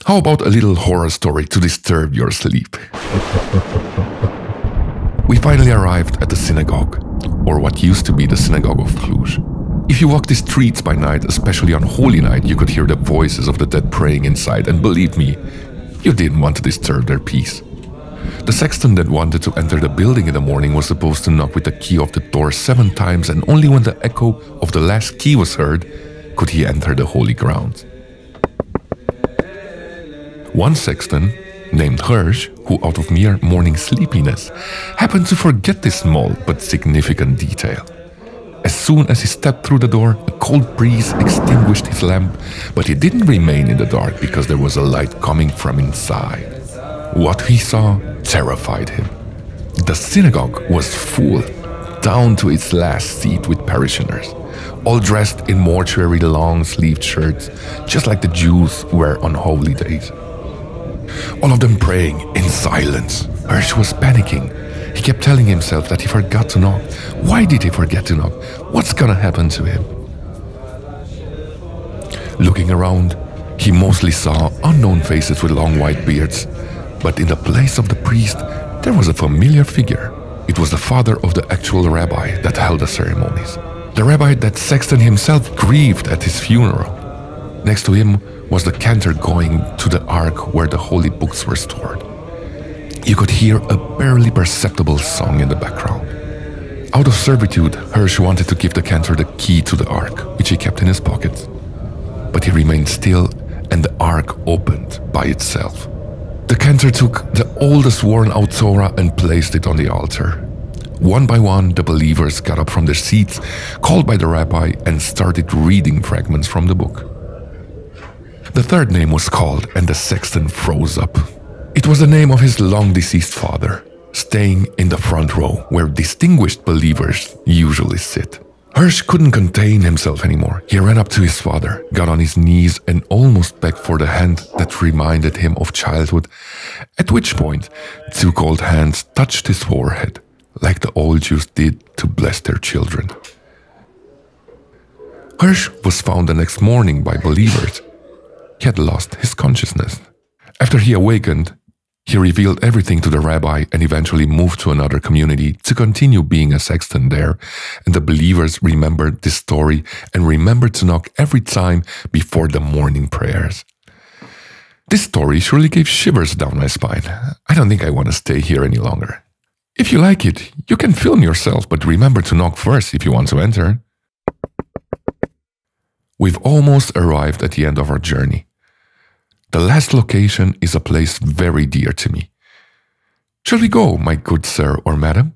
How about a little horror story to disturb your sleep? We finally arrived at the synagogue, or what used to be the Synagogue of Cluj. If you walk the streets by night, especially on Holy Night, you could hear the voices of the dead praying inside, and believe me, you didn't want to disturb their peace. The sexton that wanted to enter the building in the morning was supposed to knock with the key of the door 7 times, and only when the echo of the last key was heard could he enter the holy ground. One sexton, named Hirsch, who out of mere morning sleepiness, happened to forget this small but significant detail. As soon as he stepped through the door, a cold breeze extinguished his lamp, but he didn't remain in the dark because there was a light coming from inside. What he saw terrified him. The synagogue was full, down to its last seat with parishioners, all dressed in mortuary long-sleeved shirts, just like the Jews wear on holy days. All of them praying in silence. Hirsch was panicking. He kept telling himself that he forgot to knock. Why did he forget to knock? What's gonna happen to him? Looking around, he mostly saw unknown faces with long white beards. But in the place of the priest, there was a familiar figure. It was the father of the actual rabbi that held the ceremonies. The rabbi that Sexton himself grieved at his funeral. Next to him was the cantor going to the ark where the holy books were stored. You could hear a barely perceptible song in the background. Out of servitude, Hirsch wanted to give the cantor the key to the ark, which he kept in his pocket. But he remained still, and the ark opened by itself. The cantor took the oldest worn-out Torah and placed it on the altar. One by one, the believers got up from their seats, called by the rabbi, and started reading fragments from the book. The third name was called, and the sexton froze up. It was the name of his long-deceased father, staying in the front row where distinguished believers usually sit. Hirsch couldn't contain himself anymore. He ran up to his father, got on his knees, and almost begged for the hand that reminded him of childhood, at which point 2 cold hands touched his forehead, like the old Jews did to bless their children. Hirsch was found the next morning by believers. He had lost his consciousness. After he awakened, he revealed everything to the rabbi and eventually moved to another community to continue being a sexton there, and the believers remembered this story and remembered to knock every time before the morning prayers. This story surely gave shivers down my spine. I don't think I want to stay here any longer. If you like it, you can film yourself, but remember to knock first if you want to enter. We've almost arrived at the end of our journey. The last location is a place very dear to me. Shall we go, my good sir or madam?